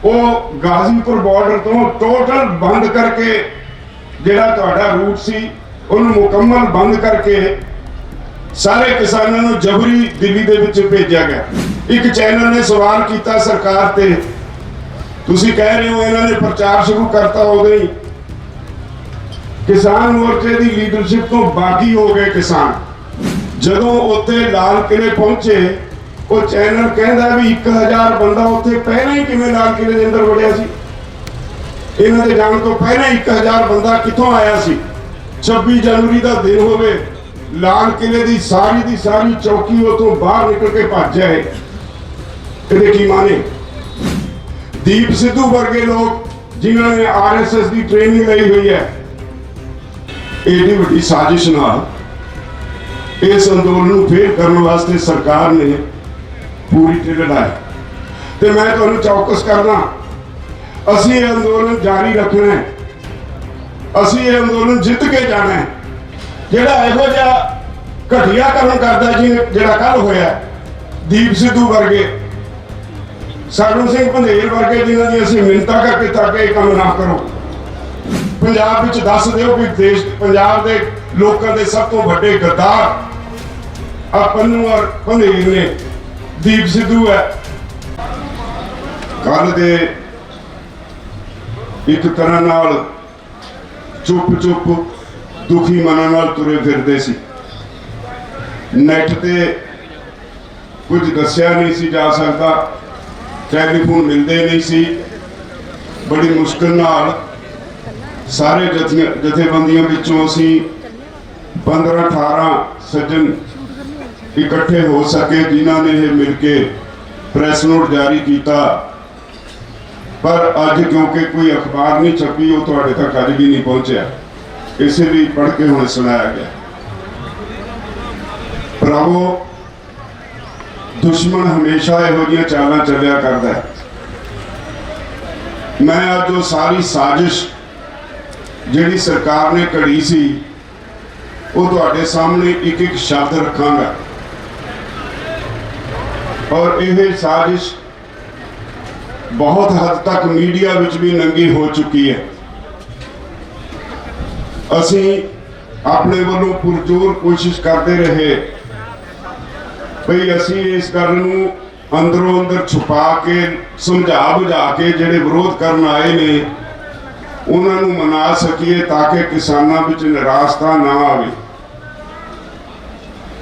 वो गाजीपुर बॉर्डर तो टोटल बंद करके जिहड़ा तुहाडा रूट सी उन्हें मुकम्मल बंद करके सारे किसानों को जबरी दिल्ली दे विच भेजा गया। एक चैनल ने सवाल किया सरकार ते, तुसी कह रहे हो इन्होंने प्रचार शुरू करता उदों ही किसान मोर्चे की लीडरशिप तो बागी हो गए किसान। जदों उत्थे लाल किले पहुंचे वो चैनल कहता भी 1000 बंदा उत्थे पहले ही किवें लाल किले के अंदर वड़िया सी। इन्हां दे जाण तो पहले 1000 बंदा कित्थों आया सी। 26 जनवरी का दिन होवे, लाल किले की सारी चौकी उतों बाहर निकल के भज जाए, इहदे की माने? दीप सिद्धू वर्गे लोग जिन्होंने RSS की ट्रेनिंग ली हुई है, एडी वड्डी साजिश नाल इस अंदोलन को फेल करने वास्ते सरकार ने पूरी ढिल लाई। तो मैं तुहानूं चौकस करना, असीं ये अंदोलन जारी रखना है, असीं ये अंदोलन जित के जाना है। जिहड़ा इहो जिहा घटिया काम करदा जी जिहड़ा कल होया, दीप सिद्धू वर्गे, सरन सिंह पंधेर वर्गे जिन्हां दी असीं मिन्नतां करके ताके काम ना करो। पंजाब विच दस दिओ भी देश पंजाब दे लोकां दे सब तो वड्डे गद्दार आ पन्नू और पंधेर ने, दीप सिद्धू है। कल दे एक तरह नाल चुप चुप दुखी मनां नाल तुरे फिरदे सी। नैट ते कुछ दस्या नहीं सी जा सकता, टैलीफोन मिलते नहीं सी, बड़ी मुश्किल नाल सारे जथेबंदियों विचों असी 15-18 सज्जन इकट्ठे हो सके जिन्हों ने यह मिलके प्रैस नोट जारी किया। पर अज क्योंकि कोई अखबार नहीं छपी, वो तुहाडे तक अज भी नहीं पहुंचा, इसलिए पढ़ के हुणे सुनाया गया। भरावो, दुश्मन हमेशा इहो जिहियां चालां चलिया करदा है। मैं अज वो सारी साजिश जिहड़ी सरकार ने घड़ी सी वो तुहाडे सामने एक एक शब्द रखांगा, और यह साजिश बहुत हद तक मीडिया विच भी नंगी हो चुकी है। असी अपने वालों पुरजोर कोशिश करते रहे भई असी इस गल नूं अंदरों अंदर छुपा के समझा बुझा के जिहड़े विरोध करन आए ने उन्हां नूं मना सकीए ताकि किसानां विच निराशता ना आवे।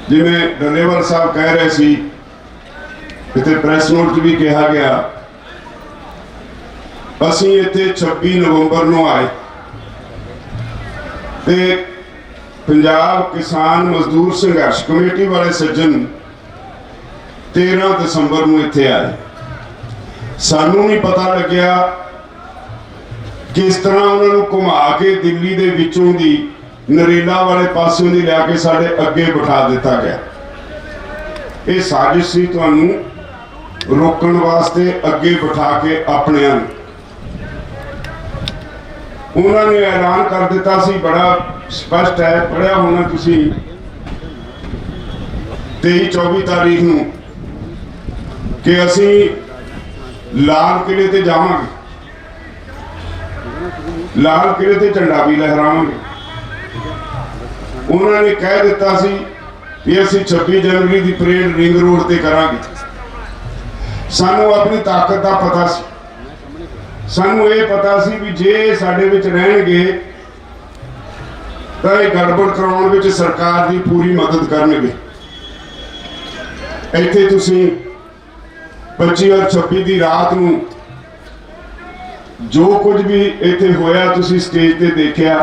जिवें डलेवाल साहब कह रहे सी, इत्थे प्रैस नोट भी कहा गया, असी इत्थे 26 नवंबर नूं आए ते पंजाब किसान मजदूर संघर्ष कमेटी वाले सज्जन 13 दसंबर नूं इत्थे आए। सानू नहीं पता लग्या किस तरह उन्होंने घुमा के दिल्ली दे विचों दी नरेला वाले पासों दी लिया के साडे अगे बिठा दिता गया। ये साजिश सी तुहानू रोकण वास्ते अगे बिठा के अपने उन्होंने ऐलान कर दिता सी, बड़ा स्पष्ट है, पढ़िया होना तुसी 23-24 तारीख नूं कि असी लाल किले ते जावांगे, लाल किले ते झंडा भी लहरावांगे। उन्होंने कह दिता सी कि असी 26 जनवरी की परेड रिंग रोड ते करांगे। सानू अपनी ताकत का पता सी, सानू ये पता सी भी जे साडे विच रहणगे तां गड़बड़ कराउण विच सरकार की पूरी मदद करनगे। इत्थे तुसीं 25 और 26 की रात नूं जो कुछ भी इत्थे होया तुसीं स्टेज ते देखिया।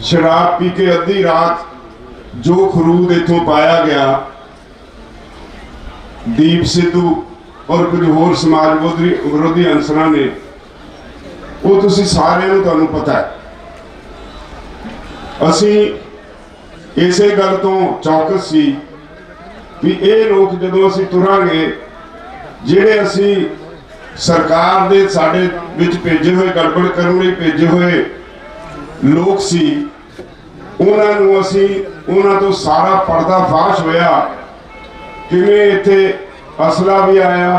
शराब पी के अद्धी रात जो खरूद इत्थों पाया गया, दीप सिद्धू और कुछ होर समाज विरोधी अंसरां ने, वो तुसीं सारिआं नूं तुहानूं पता है। असी इसे गल तो चौकस सी भी ये लोग जदों असी तुरांगे, जिहड़े असी सरकार दे साडे विच भेजे हुए गड़बड़ करन लई भेजे हुए लोग सी, उन्हां नूं असी उन्हां तो सारा पर्दाफाश होया। किवें इत्थे असला भी आया,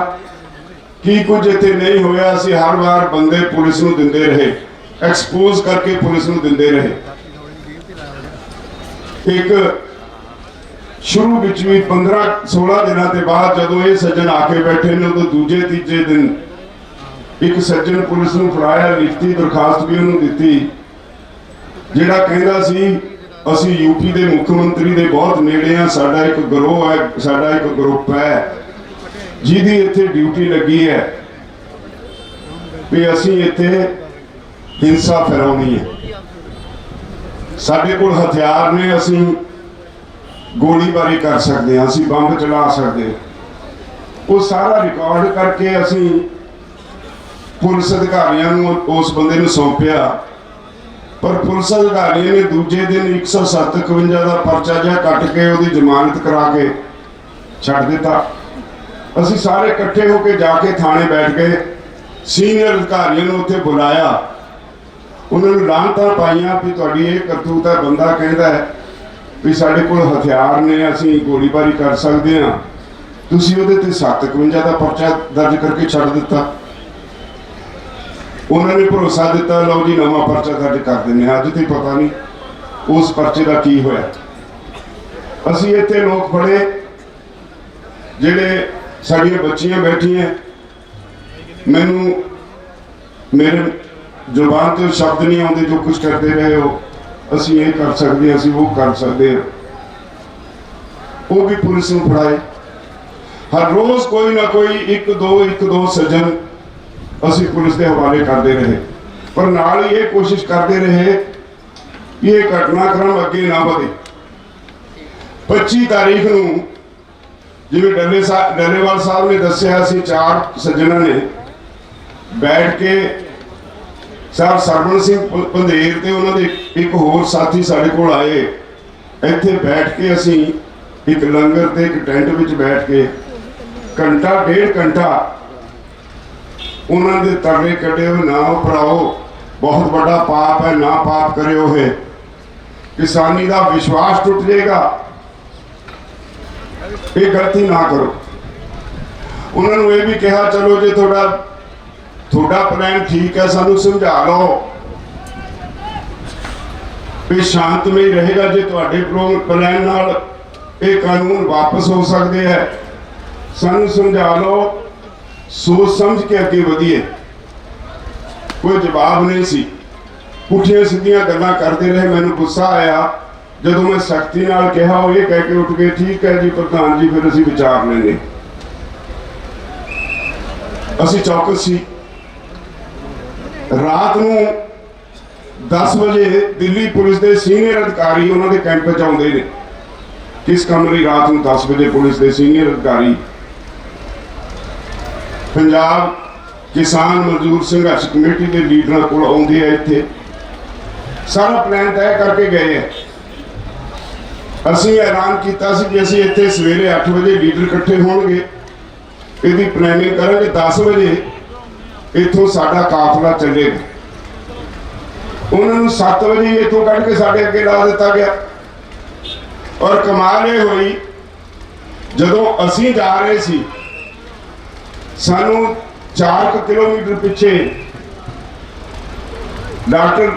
ਕੀ ਕੁਝ ਇੱਥੇ ਨਹੀਂ ਹੋਇਆ। ਅਸੀਂ ਹਰ ਵਾਰ ਬੰਦੇ ਪੁਲਿਸ ਨੂੰ ਦਿੰਦੇ ਰਹੇ, ਐਕਸਪੋਜ਼ ਕਰਕੇ ਪੁਲਿਸ ਨੂੰ ਦਿੰਦੇ ਰਹੇ। ਇੱਕ ਸ਼ੁਰੂ ਵਿੱਚ ਵੀ 15-16 ਦਿਨਾਂ ਦੇ ਬਾਅਦ ਜਦੋਂ ਇਹ ਸੱਜਣ ਆ ਕੇ ਬੈਠੇ ਨੇ, ਉਦੋਂ ਦੂਜੇ ਤੀਜੇ ਦਿਨ ਇੱਕ ਸੱਜਣ ਪੁਲਿਸ ਨੂੰ ਫੜਾਇਆ, ਲਿਖਤੀ ਦਰਖਾਸਤ ਵੀ ਉਹਨੂੰ ਦਿੱਤੀ, ਜਿਹੜਾ ਕਹਿੰਦਾ ਸੀ ਅਸੀਂ यूपी ਦੇ ਮੁੱਖ ਮੰਤਰੀ ਦੇ ਬਹੁਤ ਨੇੜੇ ਆ, ਸਾਡਾ ਇੱਕ ਗਰੋਹ ਹੈ, ਸਾਡਾ ਇੱਕ ਗਰੁੱਪ ਹੈ ਜਿਹਦੀ ਇੱਥੇ ਡਿਊਟੀ ਲੱਗੀ ਹੈ ਵੀ ਅਸੀਂ ਇੱਥੇ ਹਿੰਸਾ ਫੈਲਾਉਣੀ ਹੈ, ਸਾਡੇ ਕੋਲ ਹਥਿਆਰ ਨੇ, ਅਸੀਂ ਗੋਲੀਬਾਰੀ ਕਰ ਸਕਦੇ ਹਾਂ, ਅਸੀਂ ਬੰਬ ਚਲਾ ਸਕਦੇ ਹਾਂ। ਉਹ ਸਾਰਾ ਰਿਕਾਰਡ ਕਰਕੇ ਅਸੀਂ ਪੁਲਿਸ ਅਧਿਕਾਰੀਆਂ ਨੂੰ ਉਸ ਬੰਦੇ ਨੂੰ ਸੌਂਪਿਆ, ਪਰ ਪੁਲਿਸ ਅਧਿਕਾਰੀਆਂ ਨੇ ਦੂਜੇ ਦਿਨ 107-51 ਦਾ ਪਰਚਾ ਜਿਹਾ ਕੱਟ ਕੇ ਉਹਦੀ ਜ਼ਮਾਨਤ ਕਰਾ ਕੇ ਛੱਡ ਦਿੱਤਾ। ਅਸੀਂ ਸਾਰੇ ਇਕੱਠੇ ਹੋ ਕੇ ਜਾ ਕੇ ਥਾਣੇ ਬੈਠ ਗਏ, ਸੀਨੀਅਰ ਅਧਿਕਾਰੀਆਂ ਨੂੰ ਉੱਥੇ ਬੁਲਾਇਆ, ਉਹਨਾਂ ਨੂੰ ਲਾਹਨਤਾਂ ਪਾਈਆਂ ਵੀ ਤੁਹਾਡੀ ਇਹ ਕਰਤੂਤ ਹੈ, ਬੰਦਾ ਕਹਿੰਦਾ ਹੈ ਵੀ ਸਾਡੇ ਕੋਲ ਹਥਿਆਰ ਨੇ, ਅਸੀਂ ਗੋਲੀਬਾਰੀ ਕਰ ਸਕਦੇ ਹਾਂ, ਤੁਸੀਂ ਉਹਦੇ ਤੇ 7-51 ਦਾ ਪਰਚਾ ਦਰਜ ਕਰਕੇ ਛੱਡ ਦਿੱਤਾ। ਉਹਨਾਂ ਨੇ ਭਰੋਸਾ ਦਿੱਤਾ ਲਓ ਜੀ ਨਵਾਂ ਪਰਚਾ ਦਰਜ ਕਰ ਦਿੰਦੇ ਹਾਂ। ਅੱਜ ਤੇ ਪਤਾ ਨਹੀਂ ਉਸ ਪਰਚੇ ਦਾ ਕੀ ਹੋਇਆ। ਅਸੀਂ ਇੱਥੇ ਲੋਕ ਫੜੇ, ਜਿਹੜੇ ਸਾਡੀਆਂ ਬੱਚੀਆਂ ਬੈਠੀਆਂ, ਮੈਨੂੰ ਮੇਰੇ ਜ਼ੁਬਾਨ ਤੋਂ ਸ਼ਬਦ ਨਹੀਂ ਆਉਂਦੇ, ਜੋ ਕੁਝ ਕਰਦੇ ਰਹੇ ਹੋ, ਅਸੀਂ ਇਹ ਕਰ ਸਕਦੇ ਹਾਂ, ਅਸੀਂ ਉਹ ਕਰ ਸਕਦੇ ਹਾਂ। ਉਹ ਵੀ ਪੁਲਿਸ ਨੂੰ ਫੜਾਏ। ਹਰ ਰੋਜ਼ ਕੋਈ ਨਾ ਕੋਈ ਇੱਕ ਦੋ ਸੱਜਣ ਅਸੀਂ ਪੁਲਿਸ ਦੇ ਹਵਾਲੇ ਕਰਦੇ ਰਹੇ, ਪਰ ਨਾਲ ਹੀ ਇਹ ਕੋਸ਼ਿਸ਼ ਕਰਦੇ ਰਹੇ ਕਿ ਇਹ ਘਟਨਾਕ੍ਰਮ ਅੱਗੇ ਨਾ ਵਧੇ। 25 ਤਾਰੀਖ ਨੂੰ ਜਿਵੇਂ ਡੱਲੇਵਾਲ ਸਾਹਿਬ ਨੇ ਦੱਸਿਆ, ਅਸੀਂ 4 ਸੱਜਣਾਂ ਨੇ ਬੈਠ ਕੇ ਸਰ ਸਰਵਣ ਸਿੰਘ ਪੰਧੇਰ ਤੇ ਉਹਨਾਂ ਦੇ ਇੱਕ ਹੋਰ ਸਾਥੀ ਸਾਡੇ ਕੋਲ ਆਏ। ਇੱਥੇ ਬੈਠ ਕੇ ਅਸੀਂ ਇੱਕ ਲੰਗਰ ਤੇ ਇੱਕ ਟੈਂਟ ਵਿੱਚ ਬੈਠ ਕੇ ਘੰਟਾ ਡੇਢ ਘੰਟਾ ਉਹਨਾਂ ਦੇ ਤਰਲੇ ਕੱਢੇ ਹੋਏ, ਨਾ ਭਰਾਓ ਬਹੁਤ ਵੱਡਾ ਪਾਪ ਹੈ, ਨਾ ਪਾਪ ਕਰਿਓ, ਇਹ ਕਿਸਾਨੀ ਦਾ ਵਿਸ਼ਵਾਸ ਟੁੱਟ ਜਾਏਗਾ, ਇਹ ਗਲਤੀ ਨਾ ਕਰੋ। ਉਹਨਾਂ ਨੂੰ ਇਹ ਵੀ ਕਿਹਾ ਚਲੋ ਜੇ ਤੁਹਾਡਾ ਪਲਾਨ ਠੀਕ ਹੈ, ਸਾਨੂੰ ਸਮਝਾ ਲਓ ਵੀ ਸ਼ਾਂਤਮਈ ਰਹੇਗਾ, ਜੇ ਤੁਹਾਡੇ ਪਲਾਨ ਨਾਲ ਇਹ ਕਾਨੂੰਨ ਵਾਪਸ ਹੋ ਸਕਦੇ ਹੈ, ਸਾਨੂੰ ਸਮਝਾ ਲਓ, ਸੋਚ ਸਮਝ ਕੇ ਅੱਗੇ ਵਧੀਏ। ਕੋਈ ਜਵਾਬ ਨਹੀਂ ਸੀ, ਪੁੱਠੀਆਂ ਸਿੱਧੀਆਂ ਗੱਲਾਂ ਕਰਦੇ ਰਹੇ। ਮੈਨੂੰ ਗੁੱਸਾ ਆਇਆ ਜਦੋਂ ਮੈਂ ਸਖਤੀ ਨਾਲ ਕਿਹਾ, ਉਹ ਇਹ ਕਹਿ ਕੇ ਉੱਠ ਗਏ ਠੀਕ ਹੈ ਜੀ ਪ੍ਰਧਾਨ ਜੀ, ਫਿਰ ਅਸੀਂ ਵਿਚਾਰ ਲੈਂਦੇ। ਅਸੀਂ ਚੌਕਸ ਸੀ। ਰਾਤ ਨੂੰ 10 ਵਜੇ ਦਿੱਲੀ ਪੁਲਿਸ ਦੇ ਸੀਨੀਅਰ ਅਧਿਕਾਰੀ ਉਹਨਾਂ ਦੇ ਕੈਂਪ ਵਿੱਚ ਆਉਂਦੇ ਨੇ। ਕਿਸ ਕੰਮ ਲਈ ਰਾਤ ਨੂੰ 10 ਵਜੇ ਪੁਲਿਸ ਦੇ ਸੀਨੀਅਰ ਅਧਿਕਾਰੀ ਪੰਜਾਬ ਕਿਸਾਨ ਮਜ਼ਦੂਰ ਸੰਘਰਸ਼ ਕਮੇਟੀ ਦੇ ਲੀਡਰਾਂ ਕੋਲ ਆਉਂਦੇ ਆ। ਇੱਥੇ ਸਾਰਾ ਪਲਾਨ ਤੈਅ ਕਰਕੇ ਗਏ ਆ। ਅਸੀਂ ਐਲਾਨ ਕੀਤਾ ਸੀ ਕਿ ਅਸੀਂ ਇੱਥੇ ਸਵੇਰੇ 8 ਵਜੇ ਲੀਡਰ ਇਕੱਠੇ ਹੋਣਗੇ, ਇਹਦੀ ਪਲੈਨਿੰਗ ਕਰਾਂਗੇ, 10 ਵਜੇ ਇੱਥੋਂ ਸਾਡਾ ਕਾਫਲਾ ਚੱਲੇਗਾ। ਉਹਨਾਂ ਨੂੰ 7 ਵਜੇ ਇੱਥੋਂ ਕੱਢ ਕੇ ਸਾਡੇ ਅੱਗੇ ਲਾ ਦਿੱਤਾ ਗਿਆ। ਔਰ ਕਮਾਲ ਇਹ ਹੋਈ, ਜਦੋਂ ਅਸੀਂ ਜਾ ਰਹੇ ਸੀ ਸਾਨੂੰ 4 ਕਿਲੋਮੀਟਰ ਪਿੱਛੇ ਡਾਕਟਰ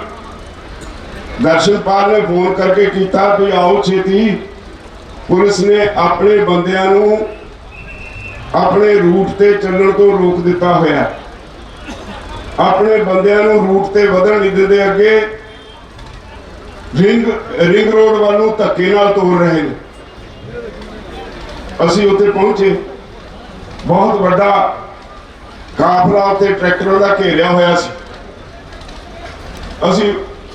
ਦਰਸ਼ਨਪਾਲ ਨੇ ਫੋਨ ਕਰਕੇ ਕੀਤਾ ਵੀ ਆਓ ਛੇਤੀ। ਪੁਲਿਸ ਨੇ ਆਪਣੇ ਬੰਦਿਆਂ ਨੂੰ ਆਪਣੇ ਰੂਟ ਤੇ ਚੱਲਣ ਤੋਂ ਰੋਕ ਦਿੱਤਾ ਹੋਇਆ, ਆਪਣੇ ਬੰਦਿਆਂ ਨੂੰ ਰੂਟ ਤੇ ਵਧਣ ਨਹੀਂ ਦਿੰਦੇ, ਅੱਗੇ ਰਿੰਗ ਰੋਡ ਵੱਲ ਨੂੰ ਧੱਕੇ ਨਾਲ ਤੋੜ ਰਹੇ ਨੇ। ਅਸੀਂ ਉੱਥੇ ਪਹੁੰਚੇ, ਬਹੁਤ ਵੱਡਾ ਕਾਫਲਾ ਉੱਥੇ ਟਰੈਕਟਰਾਂ ਦਾ ਘੇਰਿਆ ਹੋਇਆ ਸੀ। ਅਸੀਂ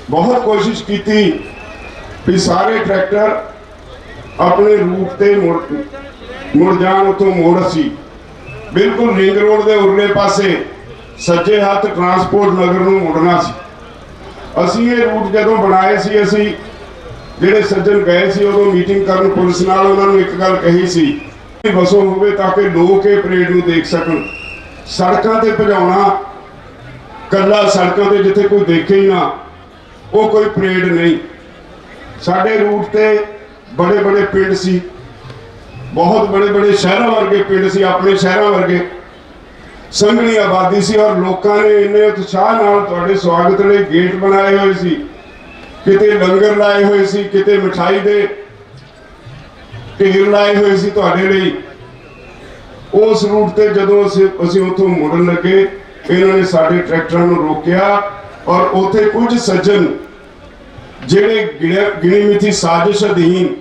ਬਹੁਤ ਕੋਸ਼ਿਸ਼ ਕੀਤੀ ਵੀ ਸਾਰੇ ਟਰੈਕਟਰ ਆਪਣੇ ਰੂਟ ਤੇ ਮੁੜ ਜਾਣ। ਉੱਥੋਂ ਮੋੜ ਅਸੀਂ ਬਿਲਕੁਲ ਰਿੰਗ ਰੋਡ ਦੇ ਉਰਲੇ ਪਾਸੇ ਸੱਜੇ ਹੱਥ ਟਰਾਂਸਪੋਰਟ ਨਗਰ ਨੂੰ ਮੁੜਨਾ ਸੀ। ਅਸੀਂ ਇਹ ਰੂਟ ਜਦੋਂ ਬਣਾਏ ਸੀ, ਅਸੀਂ ਜਿਹੜੇ ਸੱਜਣ ਗਏ ਸੀ ਉਦੋਂ ਮੀਟਿੰਗ ਕਰਨ ਪੁਲਿਸ ਨਾਲ, ਉਹਨਾਂ ਨੂੰ ਇੱਕ ਗੱਲ ਕਹੀ ਸੀ ਵਸੋਂ ਹੋਵੇ ਤਾਂ ਕਿ ਲੋਕ ਇਹ ਪਰੇਡ ਨੂੰ ਦੇਖ ਸਕਣ। ਸੜਕਾਂ ਤੇ ਭਜਾਉਣਾ, ਕੱਲਾ ਸੜਕਾਂ ਤੇ ਜਿੱਥੇ ਕੋਈ ਦੇਖੇ ਹੀ ਨਾ, ਉਹ ਕੋਈ ਪਰੇਡ ਨਹੀਂ। ਸਾਡੇ ਰੂਟ ਤੇ ਬੜੇ ਬੜੇ ਪਿੰਡ ਸੀ, ਬਹੁਤ ਬੜੇ ਬੜੇ ਸ਼ਹਿਰਾਂ ਵਰਗੇ ਪਿੰਡ ਸੀ, ਆਪਣੇ ਸ਼ਹਿਰਾਂ ਵਰਗੇ। ਸੰਘਣੀ ਆਬਾਦੀ ਸੀ ਔਰ ਲੋਕਾਂ ਨੇ ਇੰਨੇ ਉਤਸ਼ਾਹ ਨਾਲ ਤੁਹਾਡੇ ਸਵਾਗਤ ਲਈ ਗੇਟ ਬਣਾਏ ਹੋਏ ਸੀ, ਕਿਤੇ ਲੰਗਰ ਲਾਏ ਹੋਏ ਸੀ, ਕਿਤੇ ਮਠਾਈ ਦੇ ਢੇਰ ਲਾਏ ਹੋਏ ਸੀ ਤੁਹਾਡੇ ਲਈ। ਉਸ ਰੂਟ ਤੇ ਜਦੋਂ ਅਸੀਂ ਉੱਥੋਂ ਮੁੜਨ ਲੱਗੇ, ਇਹਨਾਂ ਨੇ ਸਾਡੇ ਟਰੈਕਟਰਾਂ ਨੂੰ ਰੋਕਿਆ ਔਰ ਉੱਥੇ ਕੁਝ ਸੱਜਣ ਜਿਹੜੇ ਗਿਣੀ ਮਿਥੀ ਸਾਜ਼ਿਸ਼ ਅਧੀਨ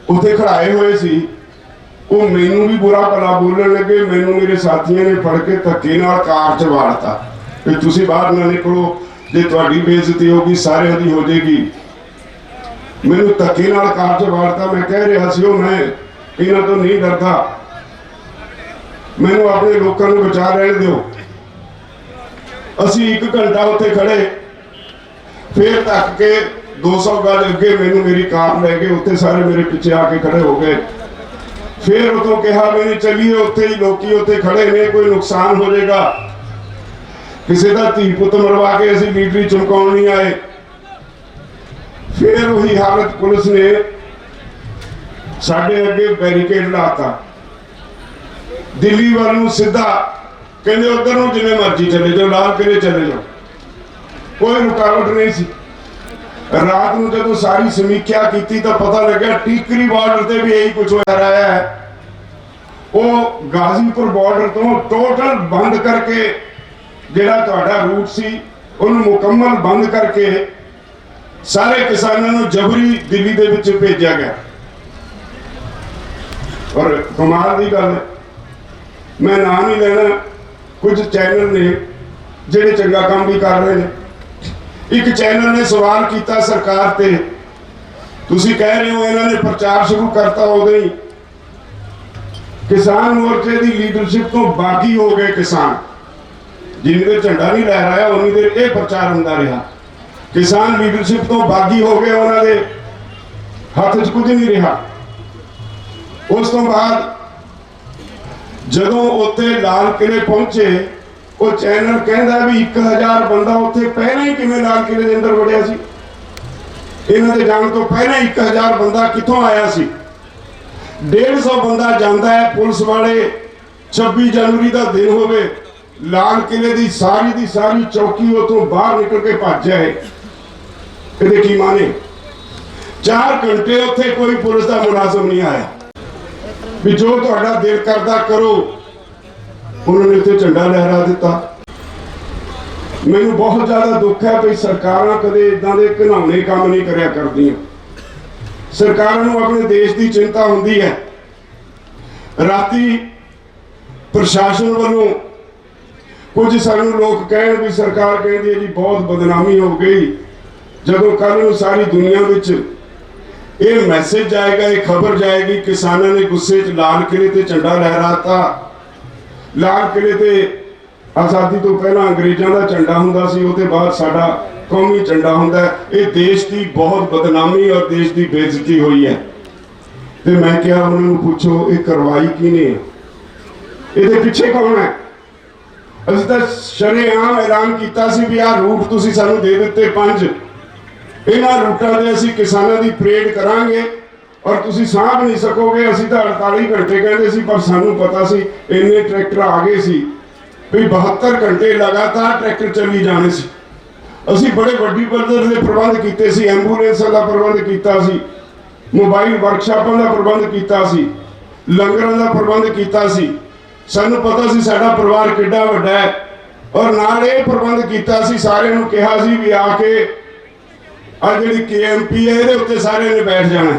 ਉੱਥੇ ਖੜਾਏ ਹੋਏ ਸੀ, ਉਹ ਮੈਨੂੰ ਵੀ ਬੁਰਾ ਭਲਾ ਬੋਲਣ ਲੱਗੇ। ਮੈਨੂੰ ਮੇਰੇ ਸਾਥੀਆਂ ਨੇ ਫੜ ਕੇ ਧੱਕੇ ਨਾਲ ਕਾਰ 'ਚ ਵਾੜਤਾ ਕਿ ਤੁਸੀਂ ਬਾਹਰ ਨਾ ਨਿਕਲੋ, ਜੇ ਤੁਹਾਡੀ ਬੇਇੱਜ਼ਤੀ ਹੋਗੀ ਸਾਰਿਆਂ ਦੀ ਹੋ ਜਾਏਗੀ। ਮੈਨੂੰ ਧੱਕੇ ਨਾਲ ਕਾਰ 'ਚ ਵਾੜਤਾ। ਮੈਂ ਕਹਿ ਰਿਹਾ ਸੀ ਉਹ ਮੈਂ ਇਹਨਾਂ ਤੋਂ ਨਹੀਂ ਡਰਦਾ, ਮੈਨੂੰ ਆਪਣੇ ਲੋਕਾਂ ਨੂੰ ਬਚਾ ਰਹਿਣ ਦਿਓ। ਅਸੀਂ 1 ਘੰਟਾ ਉੱਥੇ ਖੜੇ, ਫੇਰ ਤੱਕ ਕੇ 200 ਗਜ ਅੱਗੇ ਮੈਨੂੰ ਮੇਰੀ ਕਾਰ ਲੈ ਗਏ। ਉੱਥੇ ਸਾਰੇ ਮੇਰੇ ਪਿੱਛੇ ਆ ਕੇ ਖੜੇ ਹੋ ਗਏ। ਫੇਰ ਉਦੋਂ ਕਿਹਾ ਮੈਨੂੰ ਚੱਲੀਏ, ਉੱਥੇ ਹੀ ਲੋਕੀ ਉੱਥੇ ਖੜੇ ਨੇ, ਕੋਈ ਨੁਕਸਾਨ ਹੋ ਜਾਏਗਾ, ਕਿਸੇ ਦਾ ਧੀ ਪੁੱਤ ਮਰਵਾ ਕੇ ਅਸੀਂ ਲੀਡਰੀ ਚਮਕਾਉਣ ਨਹੀਂ ਆਏ। ਫੇਰ ਉਹੀ ਹਾਲਤ, ਪੁਲਿਸ ਨੇ ਸਾਡੇ ਅੱਗੇ ਬੈਰੀਕੇਡ ਲਾਤਾ, ਦਿੱਲੀ ਵੱਲ ਨੂੰ ਸਿੱਧਾ, ਕਹਿੰਦੇ ਉਧਰ ਨੂੰ ਜਿਵੇਂ ਮਰਜ਼ੀ ਚਲੇ ਜਾਓ, ਲਾਲ ਕਿਲੇ ਚਲੇ ਜਾਓ, ਕੋਈ ਰੁਕਾਵਟ ਨਹੀਂ ਸੀ। ਰਾਤ ਨੂੰ ਜਦੋਂ ਸਾਰੀ ਸਮੀਖਿਆ ਕੀਤੀ ਤਾਂ ਪਤਾ ਲੱਗਿਆ ਟੀਕਰੀ ਬਾਰਡਰ ਤੇ ਵੀ ਇਹੀ ਕੁਝ ਹੋ ਰਿਹਾ ਹੈ। ਉਹ ਗਾਜ਼ੀਪੁਰ ਬਾਰਡਰ ਤੋਂ ਟੋਟਲ ਬੰਦ ਕਰਕੇ, ਜਿਹੜਾ ਤੁਹਾਡਾ ਰੂਟ ਸੀ ਉਹਨੂੰ ਮੁਕੰਮਲ ਬੰਦ ਕਰਕੇ ਸਾਰੇ ਕਿਸਾਨਾਂ ਨੂੰ ਜਬਰੀ ਦਿੱਲੀ ਦੇ ਵਿੱਚ ਭੇਜਿਆ ਗਿਆ। ਔਰ ਕਮਾਲ ਦੀ ਗੱਲ ਹੈ, ਮੈਂ ਨਾਂ ਨਹੀਂ ਲੈਣਾ, ਕੁਝ ਚੈਨਲ ਨੇ ਜਿਹੜੇ ਚੰਗਾ ਕੰਮ ਵੀ ਕਰ ਰਹੇ ਨੇ। ਇੱਕ ਚੈਨਲ ਨੇ ਸਵਾਲ ਕੀਤਾ ਸਰਕਾਰ ਤੇ, ਤੁਸੀਂ ਕਹਿ ਰਹੇ ਹੋ ਇਹਨਾਂ ਨੇ ਪ੍ਰਚਾਰ ਸ਼ੁਰੂ ਕਰਤਾ ਉਦੋਂ ਹੀ, ਕਿਸਾਨ ਮੋਰਚੇ ਦੀ ਲੀਡਰਸ਼ਿਪ ਤੋਂ ਬਾਗੀ ਹੋ ਗਏ ਕਿਸਾਨ। ਜਿੰਨੀ ਦੇਰ ਝੰਡਾ ਨਹੀਂ ਲਹਿਰਾਇਆ ਉਨੀ ਦੇਰ ਇਹ ਪ੍ਰਚਾਰ ਹੁੰਦਾ ਰਿਹਾ। ਕਿਸਾਨ ਲੀਡਰਸ਼ਿਪ ਤੋਂ ਬਾਗੀ ਹੋ ਗਏ, ਉਹਨਾਂ ਦੇ ਹੱਥ 'ਚ ਕੁਝ ਨਹੀਂ ਰਿਹਾ। ਉਸ ਤੋਂ ਬਾਅਦ ਜਦੋਂ ਉੱਥੇ ਲਾਲ ਕਿਲੇ ਪਹੁੰਚੇ, ਉਹ ਚੈਨਲ ਕਹਿੰਦਾ ਵੀ 1000 ਬੰਦਾ ਉੱਥੇ ਪਹਿਲਾਂ ਹੀ ਕਿਵੇਂ ਲਾਲ ਕਿਲੇ ਦੇ ਅੰਦਰ ਵੜਿਆ ਸੀ। ਇਹਨਾਂ ਦੇ ਜਾਣ ਤੋਂ ਪਹਿਲਾਂ 1000 ਬੰਦਾ ਕਿੱਥੋਂ ਆਇਆ ਸੀ? 150 ਬੰਦਾ ਜਾਂਦਾ ਹੈ। ਪੁਲਿਸ ਵਾਲੇ 26 ਜਨਵਰੀ ਦਾ ਦਿਨ ਹੋਵੇ, ਲਾਲ ਕਿਲੇ ਦੀ ਸਾਰੀ ਚੌਕੀ ਉਤੋਂ ਬਾਹਰ ਨਿਕਲ ਕੇ ਭੱਜ ਜਾਏ, ਇਹਦੇ ਕੀ ਮਾਨੇ? 4 ਘੰਟੇ ਉੱਥੇ ਕੋਈ ਪੁਲਿਸ ਦਾ ਮੁਲਾਜ਼ਮ ਨਹੀਂ ਆਇਆ ਵੀ ਜੋ ਤੁਹਾਡਾ ਦਿਲ ਕਰਦਾ ਕਰੋ। ਉਹਨਾਂ ਨੇ ਉੱਥੇ ਝੰਡਾ ਲਹਿਰਾ ਦਿੱਤਾ। ਮੈਨੂੰ ਬਹੁਤ ਜ਼ਿਆਦਾ ਦੁੱਖ ਹੈ ਵੀ ਸਰਕਾਰਾਂ ਕਦੇ ਇਦਾਂ ਦੇ ਘਿਨਾਉਣੇ ਕੰਮ ਨਹੀਂ ਕਰਿਆ ਕਰਦੀਆਂ। ਸਰਕਾਰਾਂ ਨੂੰ ਆਪਣੇ ਦੇਸ਼ ਦੀ ਚਿੰਤਾ ਹੁੰਦੀ ਹੈ। ਰਾਤੀ ਪ੍ਰਸ਼ਾਸਨ ਵੱਲੋਂ ਕੁਝ ਸਾਨੂੰ ਲੋਕ ਕਹਿਣ ਵੀ ਸਰਕਾਰ ਕਹਿੰਦੀ ਹੈ ਜੀ ਬਹੁਤ ਬਦਨਾਮੀ ਹੋ ਗਈ, ਜਦੋਂ ਕੱਲ ਨੂੰ ਸਾਰੀ ਦੁਨੀਆ ਵਿੱਚ ਇਹ ਮੈਸੇਜ ਜਾਏਗਾ, ਇਹ ਖਬਰ ਜਾਏਗੀ ਕਿਸਾਨਾਂ ਨੇ ਗੁੱਸੇ 'ਚ ਲਾਲ ਕਿਲੇ ਤੇ ਝੰਡਾ ਲਹਿਰਾਤਾ। ਲਾਲ ਕਿਲੇ ਤੇ ਆਜ਼ਾਦੀ ਤੋਂ ਪਹਿਲਾਂ ਅੰਗਰੇਜ਼ਾਂ ਦਾ ਝੰਡਾ ਹੁੰਦਾ ਸੀ, ਉਹਦੇ ਬਾਅਦ ਸਾਡਾ ਕੌਮੀ ਝੰਡਾ ਹੁੰਦਾ। ਇਹ ਦੇਸ਼ ਦੀ ਬਹੁਤ ਬਦਨਾਮੀ ਔਰ ਦੇਸ਼ ਦੀ ਬੇਇੱਜ਼ਤੀ ਹੋਈ ਹੈ। ਤੇ ਮੈਂ ਕਿਹਾ ਉਹਨਾਂ ਨੂੰ ਪੁੱਛੋ ਇਹ ਕਰਵਾਈ ਕਿਹਨੇ, ਇਹਦੇ ਪਿੱਛੇ ਕੌਣ ਹੈ? ਅਸੀਂ ਤਾਂ ਸ਼ਰੇਆਮ ਐਲਾਨ ਕੀਤਾ ਸੀ ਵੀ ਆਹ ਰੂਟ ਤੁਸੀਂ ਸਾਨੂੰ ਦੇ ਦਿੱਤੇ 5, ਇਹਨਾਂ ਰੂਟਾਂ ਦੇ ਅਸੀਂ ਕਿਸਾਨਾਂ ਦੀ ਪਰੇਡ ਕਰਾਂਗੇ ਔਰ ਤੁਸੀਂ ਸਾਂਭ ਨਹੀਂ ਸਕੋਗੇ। ਅਸੀਂ ਤਾਂ 48 ਘੰਟੇ ਕਹਿੰਦੇ ਸੀ, ਪਰ ਸਾਨੂੰ ਪਤਾ ਸੀ ਇੰਨੇ ਟਰੈਕਟਰ ਆ ਗਏ ਸੀ ਵੀ 72 ਘੰਟੇ ਲਗਾਤਾਰ ਟਰੈਕਟਰ ਚੱਲੀ ਜਾਣੇ ਸੀ। ਅਸੀਂ ਬੜੇ ਵੱਡੀ ਪੱਧਰ ਦੇ ਪ੍ਰਬੰਧ ਕੀਤੇ ਸੀ, ਐਂਬੂਲੈਂਸਾਂ ਦਾ ਪ੍ਰਬੰਧ ਕੀਤਾ ਸੀ, ਮੋਬਾਈਲ ਵਰਕਸ਼ਾਪਾਂ ਦਾ ਪ੍ਰਬੰਧ ਕੀਤਾ ਸੀ, ਲੰਗਰਾਂ ਦਾ ਪ੍ਰਬੰਧ ਕੀਤਾ ਸੀ। ਸਾਨੂੰ ਪਤਾ ਸੀ ਸਾਡਾ ਪਰਿਵਾਰ ਕਿੱਡਾ ਵੱਡਾ ਹੈ ਔਰ ਨਾਲ ਇਹ ਪ੍ਰਬੰਧ ਕੀਤਾ ਸੀ, ਸਾਰਿਆਂ ਨੂੰ ਕਿਹਾ ਸੀ ਵੀ ਆ ਕੇ ਆ ਜਿਹੜੀ KMP ਹੈ ਇਹਦੇ ਉੱਤੇ ਸਾਰਿਆਂ ਨੇ ਬੈਠ ਜਾਣਾ।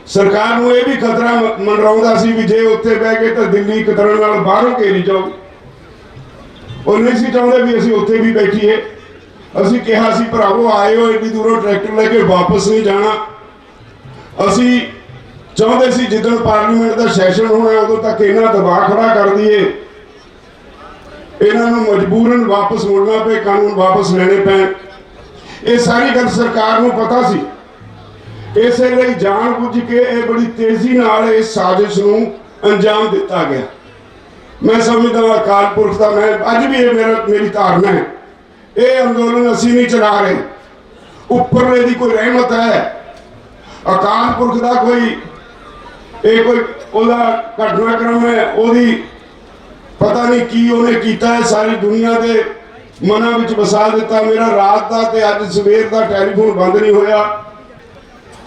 ਸਰਕਾਰ ਨੂੰ ਇਹ ਵੀ ਖਤਰਾ ਮੰਡਰਾਉਂਦਾ ਸੀ ਵੀ ਜੇ ਉੱਥੇ ਬਹਿ ਗਏ ਤਾਂ ਦਿੱਲੀ ਇੱਕ ਤਰ੍ਹਾਂ ਨਾਲ ਬਾਹਰੋਂ ਘੇਰੀ ਜਾਊ। ਉਹ ਨਹੀਂ ਸੀ ਚਾਹੁੰਦੇ ਵੀ ਅਸੀਂ ਉੱਥੇ ਵੀ ਬੈਠੀਏ। ਅਸੀਂ ਕਿਹਾ ਸੀ ਭਰਾਵੋ ਆਇਓ, ਏਡੀ ਦੂਰੋਂ ਟਰੈਕਟਰ ਲੈ ਕੇ ਵਾਪਸ ਨਹੀਂ ਜਾਣਾ। ਅਸੀਂ ਚਾਹੁੰਦੇ ਸੀ ਜਿੱਦਣ ਪਾਰਲੀਮੈਂਟ ਦਾ ਸੈਸ਼ਨ ਹੋਣਾ ਉਦੋਂ ਤੱਕ ਇਹਨਾਂ ਦਬਾਅ ਖੜਾ ਕਰ ਦਈਏ, ਇਹਨਾਂ ਨੂੰ ਮਜਬੂਰਨ ਵਾਪਸ ਮੁੜਨਾ ਪਏ, ਕਾਨੂੰਨ ਵਾਪਸ ਲੈਣੇ ਪੈਣ। ਇਹ ਸਾਰੀ ਗੱਲ ਸਰਕਾਰ ਨੂੰ ਪਤਾ ਸੀ। ਇਸੇ ਲਈ ਜਾਣ ਬੁੱਝ ਕੇ ਇਹ ਬੜੀ ਤੇਜ਼ੀ ਨਾਲ ਇਸ ਸਾਜ਼ਿਸ਼ ਨੂੰ ਅੰਜਾਮ ਦਿੱਤਾ ਗਿਆ। ਮੈਂ ਸਮਝਦਾ ਹਾਂ ਅਕਾਲ ਪੁਰਖ ਦਾ, ਮੈਂ ਅੱਜ ਵੀ ਇਹ ਮੇਰੀ ਧਾਰਨਾ ਹੈ, ਇਹ ਅੰਦੋਲਨ ਅਸੀਂ ਨਹੀਂ ਚਲਾ ਰਹੇ, ਉੱਪਰਲੇ ਦੀ ਕੋਈ ਰਹਿਮਤ ਹੈ। ਅਕਾਲ ਪੁਰਖ ਦਾ ਕੋਈ ਉਹਦਾ ਘਟਨਾਕ੍ਰਮ ਹੈ, ਉਹਦੀ पता नहीं की उन्हें कीता है, सारी दुनिया के मना विच वसा दिता। मेरा रात का ते अज सवेर का टैलीफोन बंद नहीं होया,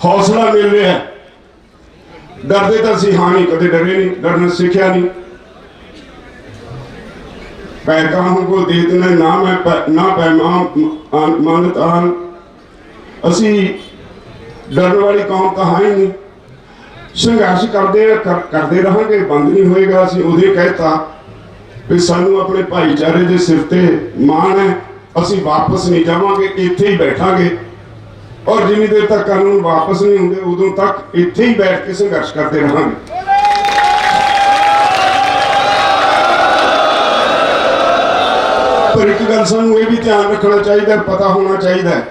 हौसला मिल रहा है। डरते तो असी हाँ नहीं, कदे डरे नहीं, डरना सीखिया नहीं। पैकाहों को दे देना ना मैं ना पैमान मानत आन, असी डरने वाली कौम तो हाँ ही नहीं। संघर्ष करते रहेंगे, बंद नहीं होएगा। असी उदे कहता भी सानू अपने भाईचारे के सिर ते मान है, असी वापस नहीं जावांगे, इत्थे ही बैठांगे। और जिन्नी देर तक कानून वापस नहीं होंगे उदों तक इत्थे ही बैठ के संघर्ष करते रहेंगे। पर एक गल सानू ये भी ध्यान रखना चाहिए, पता होना चाहिए,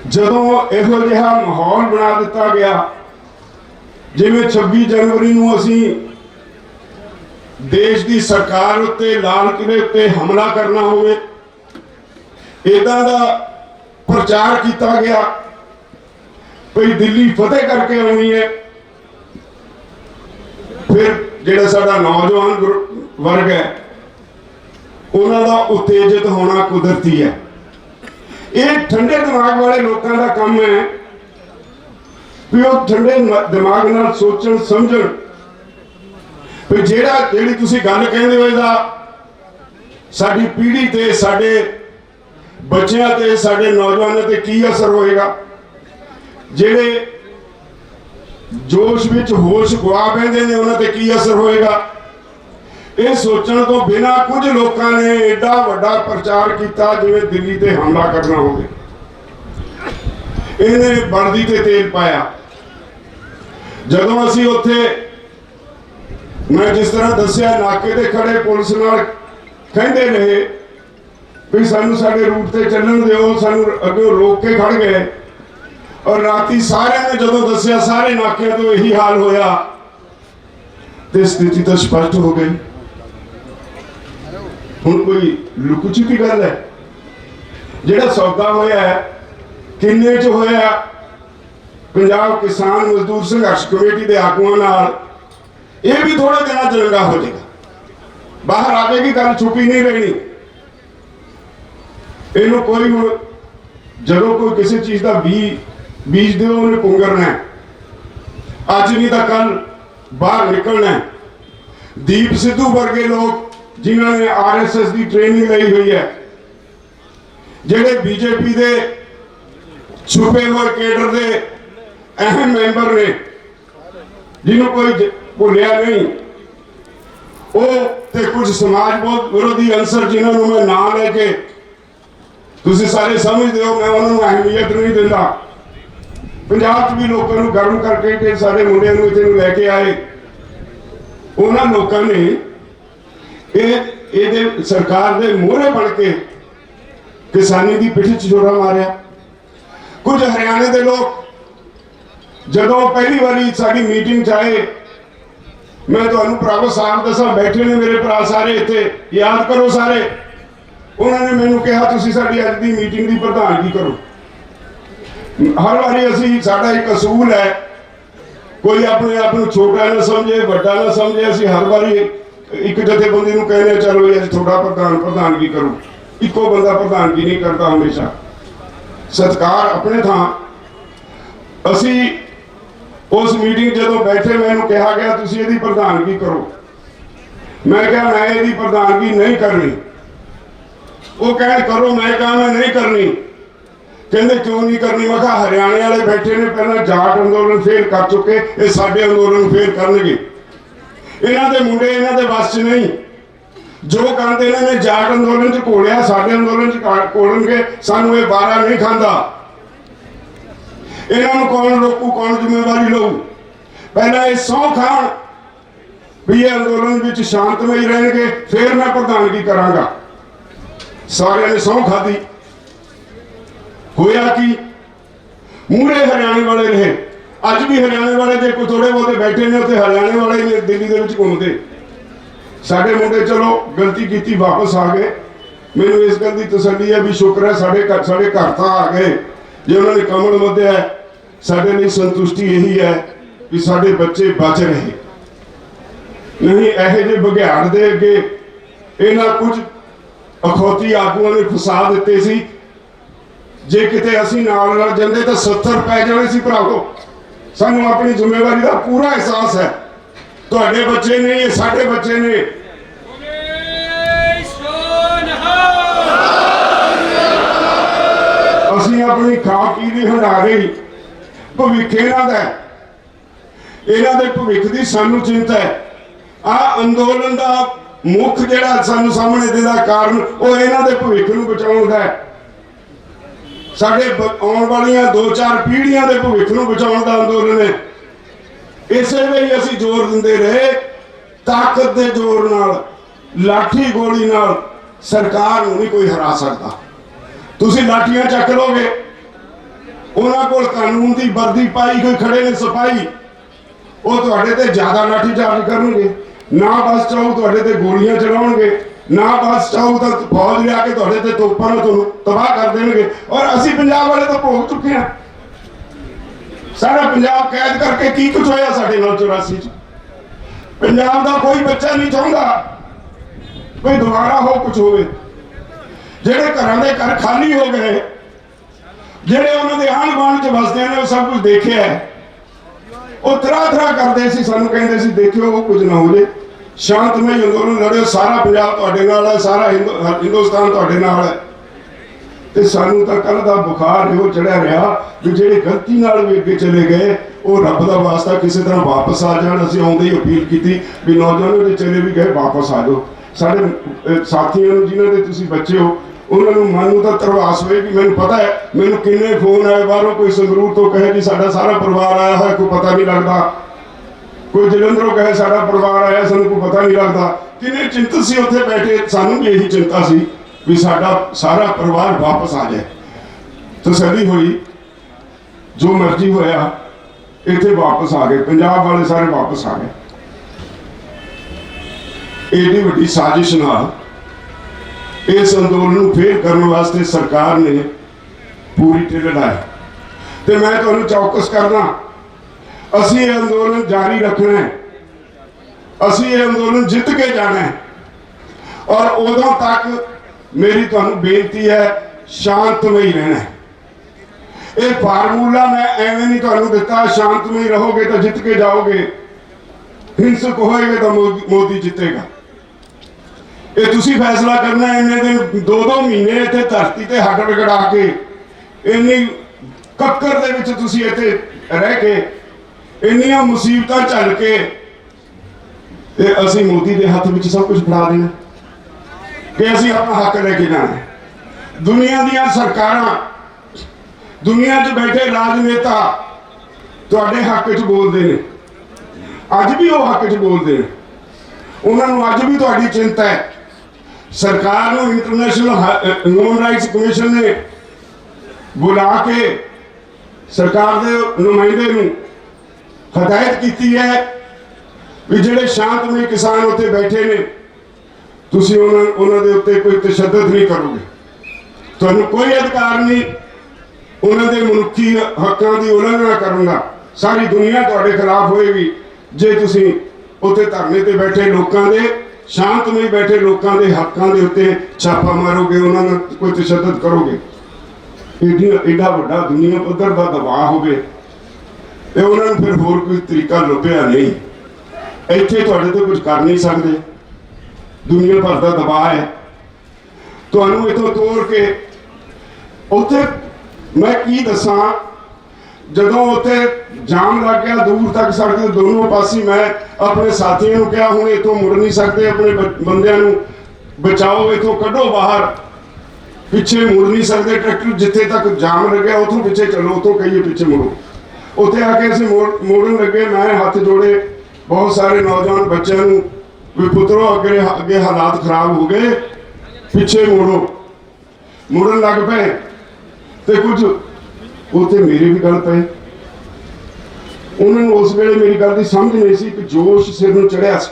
जदों इहो जिहा माहौल बना दिता गया, जिवें 26 जनवरी नूं असीं देश की सरकार उत्ते लाल किले उत्ते हमला करना होवे, इदां दा प्रचार किया गया भई दिल्ली फतेह करके आनी है। फिर जिहड़ा साडा नौजवान वर्ग है उन्हां दा उत्तेजित होना कुदरती है। ये ठंडे दिमाग वाले लोगों का काम है भी वो ठंडे दिमाग नाल सोचण समझण भी जिहड़ी तुसीं गल कहंदे हो इहदा साडी पीढ़ी ते साडे बच्चों ते साडे नौजवानों ते की असर होएगा। जिहड़े जोश विच होश गवा बैठे ने उन्हां ते की असर होएगा। ये सोचने तो बिना कुछ लोगों ने एडा वड्डा प्रचार किया जिवें दिल्ली ते हमला करना होवे। इन्हें बर्दी ते तेल पाया। जदों असीं उत्थे मैं जिस तरह दस्सिया नाके ते खड़े पुलिस नाल कहंदे रहे भी सानू साडे रूट ते चलण दिओ, सानू अगे रोक के खड़ गए। और राती सारे ने जदों दस्सिया सारे नाकिਆਂ तो यही हाल होया ते स्थिति तो स्पष्ट हो गई। हुण कोई लुक छुपी गल है? जिहड़ा सौदा होया है किन्ने च होया? पंजाब किसान मजदूर संघर्ष कमेटी के आगुआं नाल यह भी थोड़े दिनों च लंगा हो जाएगा, बाहर आ जाएगी, गल छुपी नहीं रहनी। इनू कोई हुण जदों कोई किसी चीज का बीज दे उन्हें पुंगरना है, अज नहीं तो कल बाहर निकलना है। दीप सिद्धू वर्गे लोग जिन्होंने RSS की ट्रेनिंग ली हुई है, जेडे बीजेपी के छुपे हुए केडर के अहम मैंबर ने जिन्होंने कोई भुलिया नहीं, वो ते कुछ समाज विरोधी अंसर जिन्होंने मैं नाम लेके तुसीं सारे समझते हो, मैं उन्होंने अहमियत नहीं दिता। पंजाब भी लोगों को गर्म करके सारे मुंडिया इतने लैके आए। उन्होंने लोगों ने ये सरकार के मोहरे बन के किसानी की पिठ च जोरा मारिया। कुछ हरियाणे के लोग जदों पहली बारी साड़ी मीटिंग च आए, मैं तुहानू भरावो साहब दसा बैठे ने मेरे भरा सारे इत्थे, याद करो सारे, उन्होंने मैनू कहा तुसीं साडी अज दी मीटिंग की प्रधानगी करो। हर बारी असीं साडा एक असूल है, कोई अपने आप को छोटा ना समझे बड़ा ना समझे, असीं हर बारी एक जथेबंदी नूं कहने चलो जी अज थोड़ा प्रधानगी करो। इको बंदा प्रधानगी नहीं करता हमेशा। सत्कार अपने थां। असीं उस मीटिंग जदों बैठे मैनू कहा गया तुसीं इहदी प्रधानगी करो, मैं कहा मैं इहदी प्रधानगी नहीं करनी। वो कह करो, मैं कहा मैं नहीं करनी। कहते क्यों नहीं करनी? मैं कहा हरियाणे वाले बैठे ने पहला जाट अंदोलन फेल कर चुके, ये साडे अंदोलन फेल करनगे। इन्हां दे मुंडे इन्हां दे वस च नहीं। जो कहते इन्होंने जाट अंदोलन च घोलिया साडे अंदोलन च घोलणगे, सानू ये बारा नहीं खांदा। इन्हों कौन रोकू, कौन जिम्मेवारी लू? पहला ये सौ खाण भी ये अंदोलन में शांतमई रहेंगे, फिर मैं प्रधानगी करांगा। सारे ने सौ खाधी। होया कि मूहरे हरियाणे वाले रहे। अज भी हरियाणे वाले जे कोई थोड़े बहुते बैठे ने उत्ते हरियाणे वाले ने दिल्ली दे विच घूमदे। साडे मुंडे चलो गलती की वापस आ गए। मैनू इस गल की तसल्ली है भी शुक्र है साडे घर तो आ गए। जे उन्होंने कमल मध्या है, साडे लिए संतुष्टि यही है कि साडे बच्चे बच रहे। ਨਹੀਂ ਇਹੋ ਜਿਹੇ ਬਘਿਆੜ ਦੇ ਅੱਗੇ ਇਹਨਾਂ ਕੁਝ ਅਖੌਤੀ ਆਗੂਆਂ ਨੇ ਫਸਾ ਦਿੱਤੇ ਸੀ। ਜੇ ਕਿਤੇ ਅਸੀਂ ਨਾਲ ਲੜ ਜਾਂਦੇ ਤਾਂ 70 ਪੈ ਜਾਣੇ ਸੀ ਭਰਾਵੋ। ਸਾਨੂੰ ਆਪਣੀ ਜ਼ਿੰਮੇਵਾਰੀ ਦਾ ਪੂਰਾ ਅਹਿਸਾਸ ਹੈ। ਤੁਹਾਡੇ ਬੱਚੇ ਨੇ, ਇਹ ਸਾਡੇ ਬੱਚੇ ਨੇ। ਅਸੀਂ ਆਪਣੀ ਖਾ ਪੀ ਦੀ ਹੰਡਾ ਰਹੀ, ਭਵਿੱਖ ਇਹਨਾਂ ਦਾ, ਇਹਨਾਂ ਦੇ ਭਵਿੱਖ ਦੀ ਸਾਨੂੰ ਚਿੰਤਾ ਹੈ। ਆਹ ਅੰਦੋਲਨ ਦਾ ਮੁੱਖ ਜਿਹੜਾ ਸਾਨੂੰ ਸਾਹਮਣੇ ਦੇਦਾ ਕਾਰਨ ਉਹ ਇਹਨਾਂ ਦੇ ਭਵਿੱਖ ਨੂੰ ਬਚਾਉਣ ਦਾ ਹੈ। ਸਾਡੇ ਆਉਣ ਵਾਲੀਆਂ 2-4 ਪੀੜ੍ਹੀਆਂ ਦੇ ਭਵਿੱਖ ਨੂੰ ਬਚਾਉਣ ਦਾ ਅੰਦੋਲਨ ਹੈ। ਇਸੇ ਲਈ ਅਸੀਂ ਜ਼ੋਰ ਦਿੰਦੇ ਰਹੇ, ਤਾਕਤ ਦੇ ਜ਼ੋਰ ਨਾਲ, ਲਾਠੀ ਗੋਲੀ ਨਾਲ ਸਰਕਾਰ ਨੂੰ ਨਹੀਂ ਕੋਈ ਹਰਾ ਸਕਦਾ। ਤੁਸੀਂ ਲਾਠੀਆਂ ਚੱਕ ਲੋਗੇ, ਉਹਨਾਂ ਕੋਲ ਕਾਨੂੰਨ ਦੀ ਵਰਦੀ ਪਾਈ ਕੋਈ ਖੜੇ ਨੇ ਸਿਪਾਹੀ, ਉਹ ਤੁਹਾਡੇ ਤੇ ਜ਼ਿਆਦਾ ਲਾਠੀ ਚਾਰਜ ਕਰਨਗੇ। ਨਾ ਬਸ ਚਾਹੂ ਤੁਹਾਡੇ ਤੇ ਗੋਲੀਆਂ ਚਲਾਉਣਗੇ, ਨਾ ਬਸ ਚਾਹੂ ਤਾਂ ਫੌਜ ਲਿਆ ਕੇ ਤੁਹਾਡੇ ਤੇ ਤੋਪਾਂ ਨਾਲ ਤੁਹਾਨੂੰ ਤਬਾਹ ਕਰ ਦੇਣਗੇ। ਔਰ ਅਸੀਂ ਪੰਜਾਬ ਵਾਲੇ ਤਾਂ ਭੋਗ ਚੁੱਕੇ ਹਾਂ। ਸਾਰਾ ਪੰਜਾਬ ਕੈਦ ਕਰਕੇ ਕੀ ਕੁਝ ਹੋਇਆ ਸਾਡੇ ਨਾਲ 84 ਚ। ਪੰਜਾਬ ਦਾ ਕੋਈ ਬੱਚਾ ਨਹੀਂ ਚਾਹੁੰਦਾ ਕੋਈ ਦੁਬਾਰਾ ਹੋ ਕੁਝ ਹੋਵੇ। ਜਿਹੜੇ ਘਰਾਂ ਦੇ ਘਰ ਖਾਲੀ ਹੋ ਗਏ, ਜਿਹੜੇ ਉਹਨਾਂ ਦੇ ਆਂਢ ਗੁਆਂਢ ਚ ਵਸਦੇ ਨੇ, ਉਹ ਸਭ ਕੁਝ ਦੇਖਿਆ ਹੈ। ਉਹ ਤਰ੍ਹਾਂ ਕਰਦੇ ਸੀ, ਸਾਨੂੰ ਕਹਿੰਦੇ ਸੀ ਦੇਖਿਓ ਉਹ ਕੁਝ ਨਾ ਹੋ ਜੇ, ਸ਼ਾਂਤਮਈ ਅੰਦੋਲਨ ਲੜਿਓ, ਸਾਰਾ ਪੰਜਾਬ ਤੁਹਾਡੇ ਨਾਲ ਹੈ, ਸਾਰਾ ਹਿੰਦੁਸਤਾਨ ਤੁਹਾਡੇ ਨਾਲ ਹੈ। ਤੇ ਸਾਨੂੰ ਤਾਂ ਕੱਲ ਦਾ ਬੁਖਾਰ ਇਹੋ ਚੜਿਆ ਰਿਹਾ ਵੀ ਜਿਹੜੇ ਗਲਤੀ ਨਾਲ ਵੀ ਅੱਗੇ ਚਲੇ ਗਏ ਉਹ ਰੱਬ ਦਾ ਵਾਸਤਾ ਕਿਸੇ ਤਰ੍ਹਾਂ ਵਾਪਸ ਆ ਜਾਣ। ਅਸੀਂ ਆਉਂਦੇ ਹੀ ਅਪੀਲ ਕੀਤੀ ਵੀ ਨੌਜਵਾਨੋ ਜੇ ਚਲੇ ਵੀ ਗਏ ਵਾਪਸ ਆ ਜਾਓ। ਸਾਡੇ ਸਾਥੀਆਂ ਨੂੰ ਜਿਨ੍ਹਾਂ ਦੇ ਤੁਸੀਂ ਬੱਚੇ ਹੋ, ਉਹਨਾਂ ਨੂੰ ਮਨ ਨੂੰ ਤਾਂ ਧਰਵਾਸ ਹੋਏ ਕਿ ਮੈਨੂੰ ਪਤਾ ਹੈ, ਮੈਨੂੰ ਕਿੰਨੇ ਫੋਨ ਆਏ ਬਾਹਰੋਂ, ਕੋਈ ਸੰਗਰੂਰ ਤੋਂ ਕਹੇ ਕਿ ਸਾਡਾ ਸਾਰਾ ਪਰਿਵਾਰ ਆਇਆ ਹੋਇਆ, ਕੋਈ ਪਤਾ ਨਹੀਂ ਲੱਗਦਾ, ਕੋਈ ਜਲੰਧਰੋਂ ਕਹੇ ਸਾਡਾ ਪਰਿਵਾਰ ਆਇਆ, ਸਾਨੂੰ ਕੋਈ ਪਤਾ ਨਹੀਂ ਲੱਗਦਾ। ਕਿੰਨੇ ਚਿੰਤਤ ਸੀ ਉੱਥੇ ਬੈਠੇ, ਸਾਨੂੰ ਵੀ ਇਹੀ ਚਿੰਤਾ ਸੀ ਵੀ ਸਾਡਾ ਸਾਰਾ ਪਰਿਵਾਰ ਵਾਪਸ ਆ ਜਾਏ। ਤਸੱਲੀ ਹੋਈ, ਜੋ ਮਰਜ਼ੀ ਹੋਇਆ, ਇੱਥੇ ਵਾਪਸ ਆ ਗਏ, ਪੰਜਾਬ ਵਾਲੇ ਸਾਰੇ ਵਾਪਸ ਆ ਗਏ। ਏਡੀ ਵੱਡੀ ਸਾਜ਼ਿਸ਼ ਨਾਲ ਇਸ ਅੰਦੋਲਨ ਨੂੰ ਫੇਲ ਕਰਨ ਵਾਸਤੇ ਸਰਕਾਰ ਨੇ ਪੂਰੀ ਢਿੱਲ ਲਾਈ। ਤੇ ਮੈਂ ਤੁਹਾਨੂੰ ਚੌਕਸ ਕਰਦਾ, ਅਸੀਂ ਇਹ ਅੰਦੋਲਨ ਜਾਰੀ ਰੱਖਣਾ ਹੈ, ਅਸੀਂ ਇਹ ਅੰਦੋਲਨ ਜਿੱਤ ਕੇ ਜਾਣਾ ਹੈ। ਔਰ ਉਦੋਂ ਤੱਕ ਮੇਰੀ ਤੁਹਾਨੂੰ ਬੇਨਤੀ ਹੈ, ਸ਼ਾਂਤਮਈ ਰਹਿਣਾ ਹੈ। ਇਹ ਫਾਰਮੂਲਾ ਮੈਂ ਐਵੇਂ ਨਹੀਂ ਤੁਹਾਨੂੰ ਦਿੱਤਾ ਸ਼ਾਂਤਮਈ ਰਹੋਗੇ ਤਾਂ ਜਿੱਤ ਕੇ ਜਾਓਗੇ, ਹਿੰਸਕ ਹੋਏਗੇ ਤਾਂ ਮੋਦੀ ਜਿੱਤੇਗਾ। ਇਹ ਤੁਸੀਂ ਫੈਸਲਾ ਕਰਨਾ। ਇੰਨੇ ਦਿਨ 2-2 ਮਹੀਨੇ ਇੱਥੇ ਧਰਤੀ ਤੇ ਹੱਡ ਰਗੜਾ ਕੇ, ਇੰਨੀ ਕੱਕਰ ਦੇ ਵਿੱਚ ਤੁਸੀਂ ਇੱਥੇ ਰਹਿ ਕੇ, ਇੰਨੀਆਂ ਮੁਸੀਬਤਾਂ ਝੱਲ ਕੇ, ਤੇ ਅਸੀਂ ਮੋਦੀ ਦੇ ਹੱਥ ਵਿੱਚ ਸਭ ਕੁਝ ਫੜਾ ਦੇਣਾ ਕਿ ਅਸੀਂ ਆਪਣਾ ਹੱਕ ਲੈ ਕੇ ਜਾਣਾ। ਦੁਨੀਆ ਦੀਆਂ ਸਰਕਾਰਾਂ, ਦੁਨੀਆ 'ਚ ਬੈਠੇ ਰਾਜਨੇਤਾ ਤੁਹਾਡੇ ਹੱਕ 'ਚ ਬੋਲਦੇ ਨੇ, ਅੱਜ ਵੀ ਉਹ ਹੱਕ 'ਚ ਬੋਲਦੇ ਨੇ। ਉਹਨਾਂ ਨੂੰ ਅੱਜ ਵੀ ਤੁਹਾਡੀ ਚਿੰਤਾ ਹੈ। ਸਰਕਾਰ ਨੂੰ ਇੰਟਰਨੈਸ਼ਨਲ ਹਿਊਮਨ ਰਾਈਟਸ ਕਮਿਸ਼ਨ ਨੇ ਬੁਲਾ ਕੇ ਸਰਕਾਰ ਦੇ ਨੁਮਾਇੰਦੇ ਨੂੰ ਹਦਾਇਤ ਕੀਤੀ ਹੈ ਵੀ ਜਿਹੜੇ ਸ਼ਾਂਤਮਈ ਕਿਸਾਨ ਉੱਥੇ ਬੈਠੇ ਨੇ, ਤੁਸੀਂ ਉਹਨਾਂ ਦੇ ਉੱਤੇ ਕੋਈ ਤਸ਼ੱਦਦ ਨਹੀਂ ਕਰੋਗੇ। ਤੁਹਾਨੂੰ ਕੋਈ ਅਧਿਕਾਰ ਨਹੀਂ ਉਹਨਾਂ ਦੇ ਮਨੁੱਖੀ ਹੱਕਾਂ ਦੀ ਉਲੰਘਣਾ ਕਰਨ ਦਾ। ਸਾਰੀ ਦੁਨੀਆ ਤੁਹਾਡੇ ਖਿਲਾਫ ਹੋਏਗੀ ਜੇ ਤੁਸੀਂ ਉੱਥੇ ਧਰਨੇ ਤੇ ਬੈਠੇ ਲੋਕਾਂ ਦੇ, ਸ਼ਾਂਤਮਈ ਬੈਠੇ ਲੋਕਾਂ ਦੇ ਹੱਕਾਂ ਦੇ ਉੱਤੇ ਛਾਪਾ ਮਾਰੋਗੇ, ਉਹਨਾਂ ਨਾਲ ਕੋਈ ਤਸ਼ੱਦਦ ਕਰੋਗੇ। ਏਡਾ ਵੱਡਾ ਦੁਨੀਆ ਪੱਧਰ ਦਾ ਦਬਾਅ ਹੋਵੇ ਤੇ ਉਹਨਾਂ ਨੂੰ ਫਿਰ ਹੋਰ ਕੋਈ ਤਰੀਕਾ ਲੱਭਿਆ ਨਹੀਂ। ਇੱਥੇ ਤੁਹਾਡੇ ਤੋਂ ਕੁਝ ਕਰ ਨਹੀਂ ਸਕਦੇ, ਦੁਨੀਆ ਭਰ ਦਾ ਦਬਾਅ ਹੈ। ਤੁਹਾਨੂੰ ਇੱਥੋਂ ਤੋੜ ਕੇ ਉੱਥੇ ਮੈਂ ਕੀ ਦੱਸਾਂ, ਜਦੋਂ ਉੱਥੇ ਜਾਮ ਲੱਗ ਗਿਆ ਦੂਰ ਤੱਕ ਸੜਕ ਦੇ ਦੋਨੋਂ ਪਾਸੇ, ਮੈਂ ਆਪਣੇ ਸਾਥੀਆਂ ਨੂੰ ਕਿਹਾ ਹੁਣ ਇੱਥੋਂ ਮੁੜ ਨਹੀਂ ਸਕਦੇ, ਆਪਣੇ ਬੰਦਿਆਂ ਨੂੰ ਬਚਾਓ, ਇੱਥੋਂ ਕੱਢੋ ਬਾਹਰ, ਪਿੱਛੇ ਮੁੜ ਨਹੀਂ ਸਕਦੇ। ਟਰੈਕਟਰ ਜਿੱਥੇ ਤੱਕ ਜਾਮ ਲੱਗਿਆ ਉੱਥੋਂ ਪਿੱਛੇ ਚੱਲੋ, ਉੱਥੋਂ ਕਹੀਏ ਪਿੱਛੇ ਮੁੜੋ। ਉੱਥੇ ਆ ਕੇ ਅਸੀਂ ਮੋੜਨ ਲੱਗੇ, ਮੈਂ ਹੱਥ ਜੋੜੇ ਬਹੁਤ ਸਾਰੇ ਨੌਜਵਾਨ ਬੱਚਿਆਂ ਨੂੰ ਵੀ ਪੁੱਤਰੋ ਅੱਗੇ ਹਾਲਾਤ ਖਰਾਬ ਹੋ ਗਏ, ਪਿੱਛੇ ਮੋੜੋ। ਮੁੜਨ ਲੱਗ ਪਏ ਤੇ ਕੁਝ ਉੱਥੇ ਮੇਰੇ ਵੀ ਗੱਲ ਪਏ। ਉਹਨਾਂ ਨੂੰ ਉਸ ਵੇਲੇ ਮੇਰੀ ਗੱਲ ਦੀ ਸਮਝ ਨਹੀਂ ਸੀ ਕਿ ਜੋਸ਼ ਸਿਰ ਨੂੰ ਚੜਿਆ ਸੀ,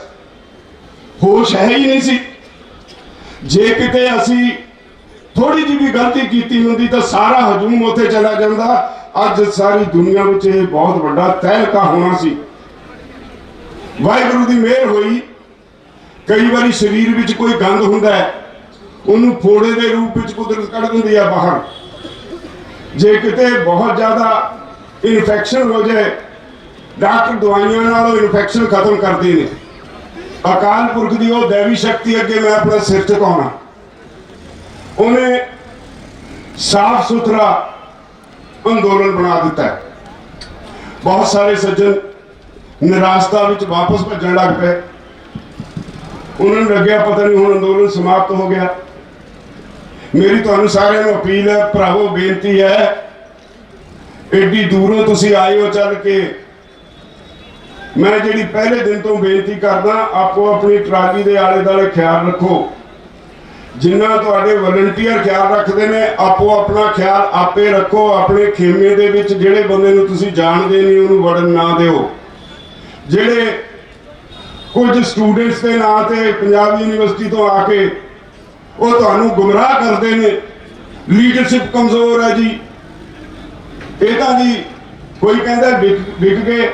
ਹੋਸ਼ ਹੈ ਹੀ ਨਹੀਂ ਸੀ। ਜੇ ਕਿਤੇ ਅਸੀਂ ਥੋੜੀ ਜਿਹੀ ਵੀ ਗਲਤੀ ਕੀਤੀ ਹੁੰਦੀ ਤਾਂ ਸਾਰਾ ਹਜੂਮ ਉੱਥੇ ਚਲਾ ਜਾਂਦਾ। ਅੱਜ ਸਾਰੀ ਦੁਨੀਆ ਵਿੱਚ ਇਹ ਬਹੁਤ ਵੱਡਾ ਤਹਿਲਕਾ ਹੋਣਾ ਸੀ। ਵਾਹਿਗੁਰੂ ਦੀ ਮਿਹਰ ਹੋਈ कई बार शरीर में कोई गंद हुंदा है, उन्होंने फोड़े के रूप में कुदरत कढ़ दिंदी है बाहर। जे किते बहुत ज़्यादा इन्फेक्शन हो जाए, डॉक्टर दवाइयां नालों इन्फेक्शन खत्म करते हैं। अकाल पुरख की वो दैवी शक्ति अगे मैं अपना सिर झुकाउणा। उन्हें साफ सुथरा अंदोलन बना दिता है। बहुत सारे सज्जन निराशता में वापस भजन लग पे। उन्होंने लग्या पता नहीं हुण अंदोलन समाप्त हो गया। मेरी तुहानू सारिਆਂ ਨੂੰ अपील है, भरावो बेनती है, एडी दूरों तुसी आए हो चल के, मैं जी पहले दिन तो बेनती करदा, आपो अपनी ट्राली के आले दुआले ख्याल रखो। जिन्ना तुहाडे वलंटियर ख्याल रखते हैं, आपो अपना ख्याल आपे रखो। अपने खेमे दे विच जिहड़े बंदे नूं तुसीं जाणदे नहीं उहनूं वड़न ना दिओ। जिहड़े कुछ स्टूडेंट्स के नां ते पंजाब यूनिवर्सिटी तो आके वो तुहानूं गुमराह करते हैं। लीडरशिप कमजोर है जी, ये तां जी कोई कहता विक गए,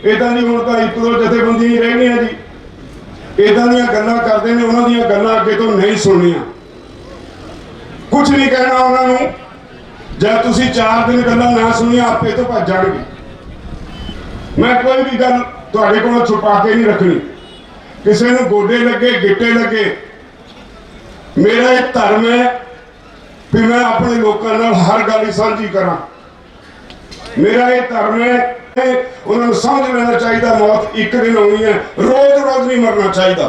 ये तां जी हुण तां एक दो जथेबंदी ही रह गई जी। इदां दीयां गल्लां करदे ने, उन्हां दीयां गल्लां अगे तो नहीं सुननियां, कुछ नहीं कहना उन्हां नूं। जब तुसीं 4 दिन गल्लां ना सुनियां आपे तो भज जाणगे। मैं कोई भी गल तुहाडे कोलों छुपा के नहीं रखनी। किसी नूं गोडे लगे गिट्टे लगे, मेरा एक धर्म है कि मैं अपने लोगों नाल हर गल साझी करा। मेरा ये धर्म है, उन्होंने समझ लेना चाहिए मौत एक दिन आनी है, रोज रोज नहीं मरना चाहिए।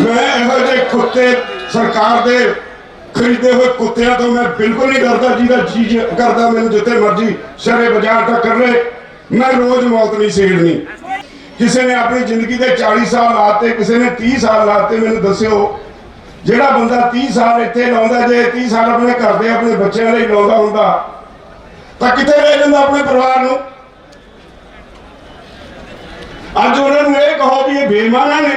मैं इहो जे कुत्ते सरकार दे खरीदे हुए कुत्तियां तो मैं बिल्कुल नहीं डरता। जिहदा चीज करता मैंने जिते मर्जी शरे बाजार तक कर ले, मैं रोज मौत नहीं सेड़नी। किसी ने अपनी जिंदगी के 40 साल लाते, किसी ने 30 साल लाते। मैंने दस्यो ਜਿਹੜਾ ਬੰਦਾ 30 ਸਾਲ ਇੱਥੇ ਲਾਉਂਦਾ, ਜੇ 30 ਸਾਲ ਆਪਣੇ ਘਰ ਦੇ ਆਪਣੇ ਬੱਚਿਆਂ ਲਈ ਲਾਉਂਦਾ ਹੁੰਦਾ ਤਾਂ ਕਿੱਥੇ ਰਹਿ ਜਾਂਦਾ ਆਪਣੇ ਪਰਿਵਾਰ ਨੂੰ। ਅੱਜ ਉਹਨਾਂ ਨੂੰ ਇਹ ਕਹੋ ਵੀ ਇਹ ਬੇਈਮਾਨਾਂ ਨੇ,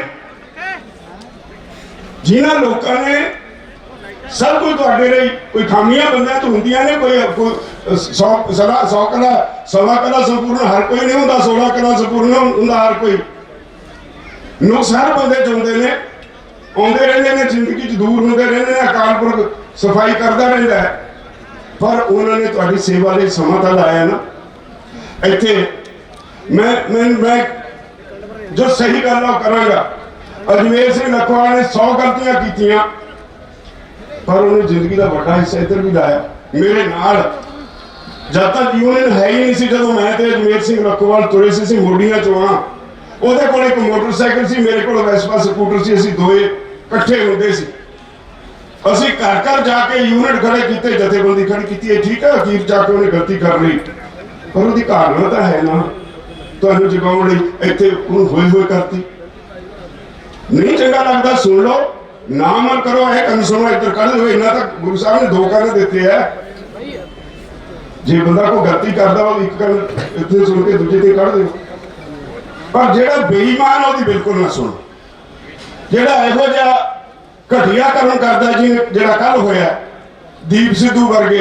ਜਿਨ੍ਹਾਂ ਲੋਕਾਂ ਨੇ ਸਭ ਕੁਝ ਤੁਹਾਡੇ ਲਈ, ਕੋਈ ਖਾਮੀਆਂ ਬੰਦਿਆਂ 'ਚ ਹੁੰਦੀਆਂ ਨੇ, ਕੋਈ 100 ਕਲਾ 100 ਕਲਾ ਸੰਪੂਰਨ ਹਰ ਕੋਈ ਨਹੀਂ ਹੁੰਦਾ, 16 ਕਲਾ ਸੰਪੂਰਨ ਹੁੰਦਾ हर कोई। ਨੁਕਸ ਹਰ ਬੰਦੇ 'ਚ ਹੁੰਦੇ ਨੇ, आते रहते हैं, जिंदगी दूर होते रहते हैं। अकाल पुरख सफाई करता रहता है, पर उन्होंने तुहाडी सेवा लिए समा तो लाया ना। इत्थे मैं जो सही गल करांगा। अजमेर सिंह लखवाल ने 100 गलतियां कीतियां, पर उन्हें जिंदगी का बड़ा हिस्सा इधर भी लाया मेरे नाल। जब तक यूनियन है ही नहीं सी, जो मैं ते अजमेर सिंह लखवाल तुरे सी मोडियां चों आ, ਉਹਦੇ ਕੋਲ ਇੱਕ ਮੋਟਰਸਾਈਕਲ ਸੀ, ਮੇਰੇ ਕੋਲ ਵੈਸਪਾ ਸਕੂਟਰ ਸੀ। ਅਸੀਂ ਦੋਏ ਇਕੱਠੇ ਹੁੰਦੇ ਸੀ। ਅਸੀਂ ਘਰ ਘਰ ਜਾ ਕੇ ਯੂਨਿਟ ਖੜੇ ਕੀਤੇ, ਜਥੇਬੰਦੀ ਖੜੀ ਕੀਤੀ ਹੈ। ਠੀਕ ਹੈ, ਅਖੀਰ ਜਾ ਕੇ ਉਹਨੇ ਗਲਤੀ ਕਰ ਲਈ, ਪਰ ਉਹਦੀ ਕਾਰਨ ਤਾਂ ਹੈ ਨਾ ਤੁਹਾਨੂੰ ਜਗਾਉਣ ਲਈ। ਇੱਥੇ ਉਹਨੂੰ ਹੋਏ ਹੋਏ ਕਰਤੀ। ਨਹੀਂ ਚੰਗਾ ਲੱਗਦਾ ਸੁਣ ਲਓ, ਨਾ ਅਮਲ ਕਰੋ। ਇਹ ਕੰਨ ਸੁਣੋ, ਇੱਧਰ ਕੱਢ ਦਿਓ। ਇਹਨਾਂ ਤਾਂ ਗੁਰੂ ਸਾਹਿਬ ਨੇ 2 ਕੰਨ ਦਿੱਤੇ ਆ। ਜੇ ਬੰਦਾ ਕੋਈ ਗਲਤੀ ਕਰਦਾ ਉਹ ਇੱਕ ਕੰਨ ਇੱਥੇ ਸੁਣ ਕੇ ਦੂਜੇ ਤੇ ਕੱਢ ਦਿਓ। पर जेड़ा बेईमान वो बिल्कुल ना सुनो। जेड़ा इहो जिहा घटिया कर्म करता जी, जेड़ा कल होया दीप सिद्धू वर्गे,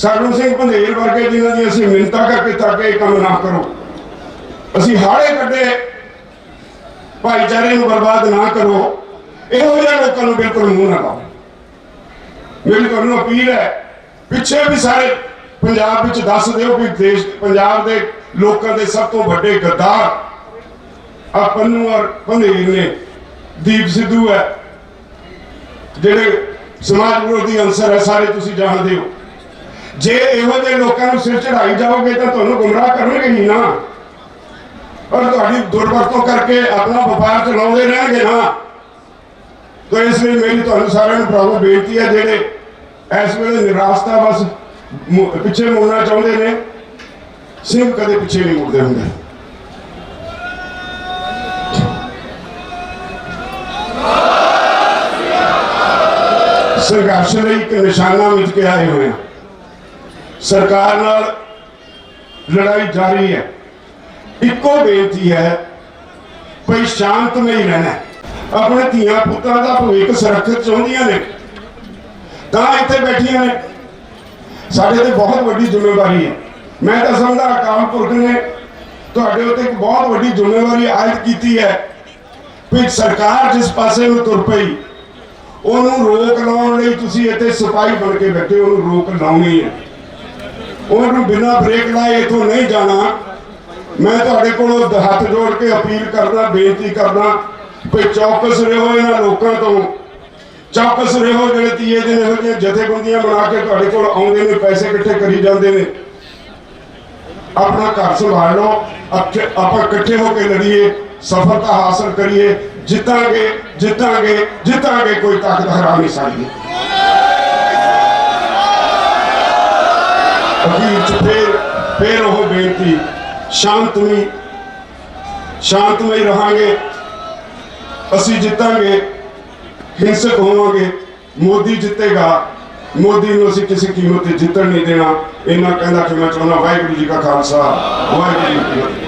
सरवण सिंह पंधेर वर्गे, जिन्हां दी असीं मिन्नतां करके ताके काम ना करो, असीं हाड़े कड्डे, भाईचारे नूं बर्बाद ना करो, इहो जिहा लोकां नूं बिल्कुल मूंह ना लाओ। मेरी तुहानूं अपील है, पिछे भी सारे पंजाब विच दस दिओ भी देश पंजाब दे लोगों के सब तो बड़े गद्दार आ पन्नू और पंधेर ने, दीप सिद्धू है, जेडे समाज विरोधी अंसर है, सारे तुसीं जानदे हो। जे इहो जिहे लोकां नूं सिर चढ़ाई जाओगे तो तुहानूं गुमराह करनगे ही ना, और तुहाडी दुर्वरतों करके अपना व्यापार चलाउंदे रहणगे ना। तो इसलिए मेरी तुहानूं सारिआं नूं प्रभु बेनती है, जेडे इस वेले निराशता बस पिछे मुड़ना चाहुंदे ने, सिंह कदे पिछे नहीं मुड़ते होंगे। संघर्ष लई एक निशाना मिट के आए हुए हैं। सरकार नाल लड़ाई जारी है। इको बेनती है भाई शांत में ही रहना, अपने धियां पुत्तां दा भविख सुरक्षित चाहुंदियां ने तां इत्थे बैठियां ने। साडे ते बहुत वड्डी जिम्मेवारी है। मैं तो समझदा अकाल पुरख ने तुहाडे उत्ते एक बहुत वड्डी जिम्मेवारी आयद की है भी सरकार जिस पासे में तुर पई ਉਹਨੂੰ ਰੋਕ ਲਾਉਣ ਲਈ ਤੁਸੀਂ ਇੱਥੇ ਸਿਪਾਹੀ ਬਣ ਕੇ ਬੈਠੇ ਉਹਨੂੰ ਰੋਕ ਲਾਉਣੀ ਹੈ ਉਹਨੂੰ ਬਿਨਾਂ ਬ੍ਰੇਕ ਲਾਏ ਇੱਥੋਂ ਨਹੀਂ ਜਾਣਾ ਮੈਂ ਤੁਹਾਡੇ ਕੋਲੋਂ ਹੱਥ ਜੋੜ ਕੇ ਅਪੀਲ ਕਰਦਾ ਬੇਨਤੀ ਕਰਦਾ ਵੀ ਚੌਕਸ ਰਹੋ ਇਹਨਾਂ ਲੋਕਾਂ ਤੋਂ ਚੌਕਸ ਰਹੋ ਜਿਹੜੇ ਤੀਏ ਦਿਨ ਇਹੋ ਜਿਹੀਆਂ ਜਥੇਬੰਦੀਆਂ ਬਣਾ ਕੇ ਤੁਹਾਡੇ ਕੋਲ ਆਉਂਦੇ ਨੇ ਪੈਸੇ ਇਕੱਠੇ ਕਰੀ ਜਾਂਦੇ ਨੇ ਆਪਣਾ ਘਰ ਸੰਭਾਲ ਲਓ ਆਪਾਂ ਇਕੱਠੇ ਹੋ ਕੇ ਲੜੀਏ सफलता हासिल करिए जितांगे जितांगे जितांगे कोई ताकत हरा नहीं सकती फिर वो बेनती शांतमई रहांगे असी जितांगे हिंसक होवांगे मोदी जितेगा मोदी ਨੂੰ ਅਸੀਂ ਕਿਸੇ ਕੀਮਤ ਤੇ ਜਿੱਤਣ ਨਹੀਂ ਦੇਣਾ ਇਹਨਾਂ ਕਹਿੰਦਾ ਕਿ ਮੈਂ ਚਾਹੁੰਦਾ ਵਾਹਿਗੁਰੂ ਜੀ ਕਾ ਖਾਲਸਾ ਵਾਹਿਗੁਰੂ ਜੀ ਕੀ ਫਤਿਹ।